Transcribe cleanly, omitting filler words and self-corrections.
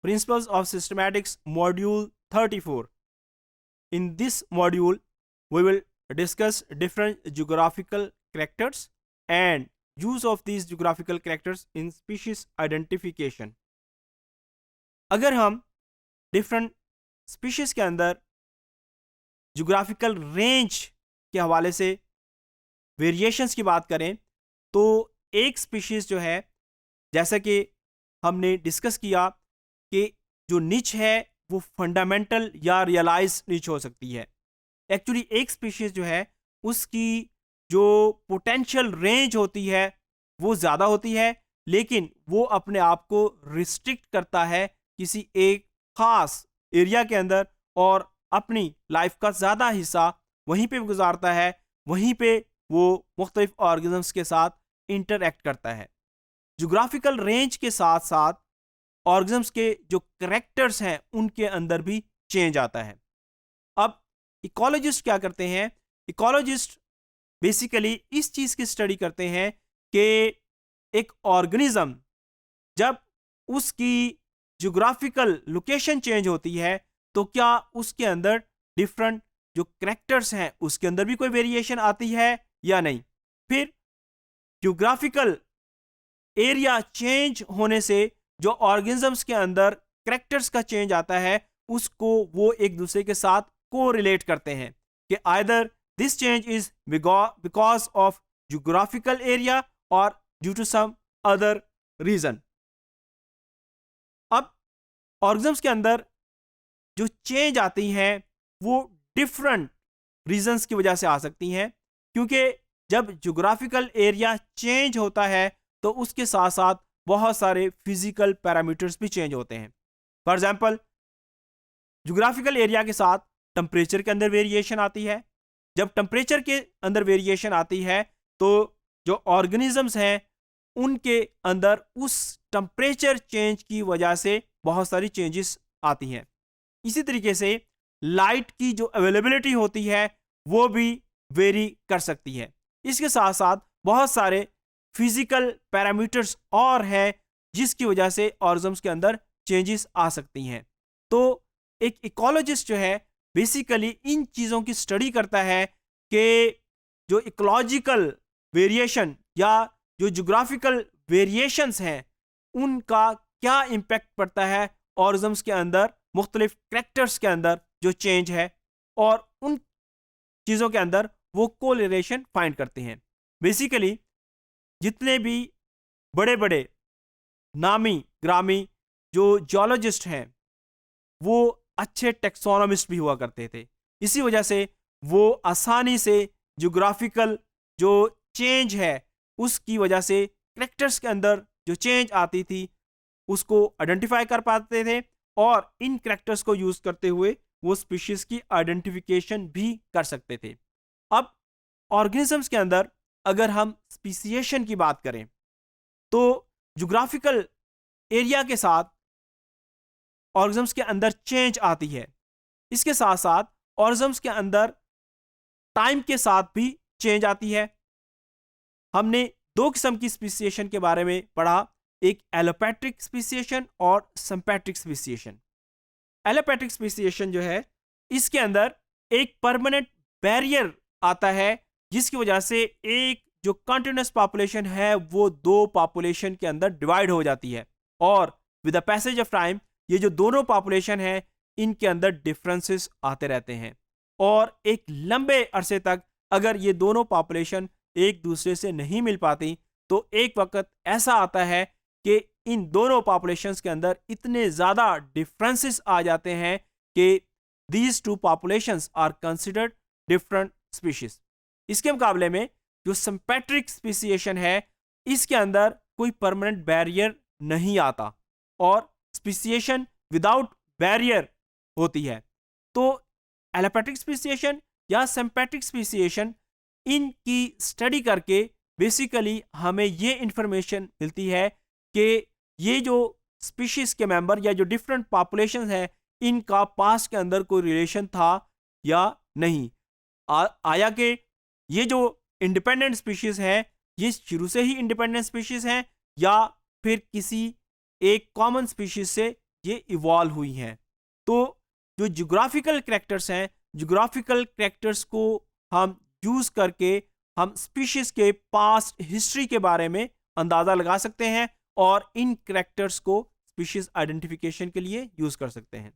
Principles of Systematics Module 34. In this module, we will discuss different geographical characters and use of these geographical characters in species identification. अगर हम different species के अंदर geographical range के हवाले से variations की बात करें तो एक स्पीशीज़ जो है, जैसा कि हमने डिस्कस किया कि जो निच है वो फंडामेंटल या रियलाइज निच हो सकती है. एक्चुअली एक स्पीशीज़ जो है उसकी जो पोटेंशियल रेंज होती है वो ज़्यादा होती है, लेकिन वो अपने आप को रिस्ट्रिक्ट करता है किसी एक ख़ास एरिया के अंदर और अपनी लाइफ का ज़्यादा हिस्सा वहीं पे गुजारता है, वहीं पे वो मुख्तलिफ ऑर्गेनिजम्स के साथ इंटरैक्ट करता है. जोग्राफिकल रेंज के साथ साथ ऑर्गेनिजम्स के जो करैक्टर्स हैं उनके अंदर भी चेंज आता है. अब इकोलॉजिस्ट क्या करते हैं? इकोलॉजिस्ट बेसिकली इस चीज़ की स्टडी करते हैं कि एक ऑर्गेनिज्म जब उसकी जोग्राफिकल लोकेशन चेंज होती है तो क्या उसके अंदर डिफरेंट जो करैक्टर्स हैं उसके अंदर भी कोई वेरिएशन आती है या नहीं. फिर ज्योग्राफिकल एरिया चेंज होने से जो ऑर्गेनिजम्स के अंदर करैक्टर्स का चेंज आता है उसको वो एक दूसरे के साथ को रिलेट करते हैं कि either this change is because of geographical area और due to some other reason. अब ऑर्गेनिजम्स के अंदर जो चेंज आती हैं वो डिफरेंट रीजंस की वजह से आ सकती हैं, क्योंकि जब ज्योग्राफिकल एरिया चेंज होता है तो उसके साथ साथ बहुत सारे फिजिकल पैरामीटर्स भी चेंज होते हैं. फॉर एग्जांपल, ज्योग्राफिकल एरिया के साथ टेम्परेचर के अंदर वेरिएशन आती है. जब टेम्परेचर के अंदर वेरिएशन आती है तो जो ऑर्गेनिजम्स हैं उनके अंदर उस टेम्परेचर चेंज की वजह से बहुत सारी चेंजेस आती हैं. इसी तरीके से लाइट की जो अवेलेबिलिटी होती है वो भी वेरी कर सकती है. इसके साथ साथ बहुत सारे फिजिकल पैरामीटर्स और हैं जिसकी वजह से ऑर्गेनिजम्स के अंदर चेंजेस आ सकती हैं. तो एक इकोलॉजिस्ट जो है बेसिकली इन चीज़ों की स्टडी करता है कि जो इकोलॉजिकल वेरिएशन या जो ज्योग्राफिकल वेरिएशंस हैं उनका क्या इम्पैक्ट पड़ता है ऑर्गेनिजम्स के अंदर, मुख्तलिफ करैक्टर्स के अंदर जो चेंज है, और उन चीज़ों के अंदर वो कोरिलेशन फाइंड करते हैं. बेसिकली जितने भी बड़े बड़े नामी ग्रामी जो जियोलॉजिस्ट हैं वो अच्छे टेक्सोनोमिस्ट भी हुआ करते थे. इसी वजह से वो आसानी से ज्योग्राफिकल जो चेंज है उसकी वजह से करैक्टर्स के अंदर जो चेंज आती थी उसको आइडेंटिफाई कर पाते थे और इन करैक्टर्स को यूज़ करते हुए वो स्पीशीज़ की आइडेंटिफिकेशन भी कर सकते थे. अब ऑर्गेनिजम्स के अंदर अगर हम स्पीसिएशन की बात करें तो ज्योग्राफिकल एरिया के साथ ऑर्गेनिजम्स के अंदर चेंज आती है. इसके साथ साथ ऑर्गेनिजम्स के अंदर टाइम के साथ भी चेंज आती है. हमने दो किस्म की स्पीसिएशन के बारे में पढ़ा, एक एलोपैट्रिक स्पीसिएशन और सिंपैट्रिक स्पीसिएशन. एलोपैट्रिक स्पीसिएशन जो है इसके अंदर एक परमानेंट बैरियर आता है जिसकी वजह से एक जो कंटिन्यूस पॉपुलेशन है वो दो पॉपुलेशन के अंदर डिवाइड हो जाती है और with the passage of time ये जो दोनों पॉपुलेशन है इनके अंदर डिफरेंसेस आते रहते हैं और एक लंबे अरसे तक अगर ये दोनों पॉपुलेशन एक दूसरे से नहीं मिल पाती तो एक वक्त ऐसा आता है कि इन दोनों पॉपुलेशंस के अंदर इतने ज़्यादा डिफरेंसेस आ जाते हैं कि these two populations are considered different species. इसके मुकाबले में जो सिंपैट्रिक स्पीसिएशन है इसके अंदर कोई परमानेंट बैरियर नहीं आता और स्पीसिएशन विदाउट बैरियर होती है. तो एलोपैट्रिक स्पीसिएशन या सिंपैट्रिक स्पीसिएशन इनकी स्टडी करके बेसिकली हमें ये इंफॉर्मेशन मिलती है कि ये जो स्पीशीज के मेंबर या जो डिफरेंट पॉपुलेशन है इनका पास्ट के अंदर कोई रिलेशन था या नहीं. आया कि ये जो इंडिपेंडेंट स्पीशीज है ये शुरू से ही इंडिपेंडेंट स्पीशीज हैं या फिर किसी एक कॉमन स्पीशीज से ये इवॉल्व हुई हैं। तो जो ज्योग्राफिकल कैरेक्टर्स हैं, ज्योग्राफिकल कैरेक्टर्स को हम यूज करके हम स्पीशीज के पास्ट हिस्ट्री के बारे में अंदाजा लगा सकते हैं और इन कैरेक्टर्स को स्पीशीज आइडेंटिफिकेशन के लिए यूज कर सकते हैं।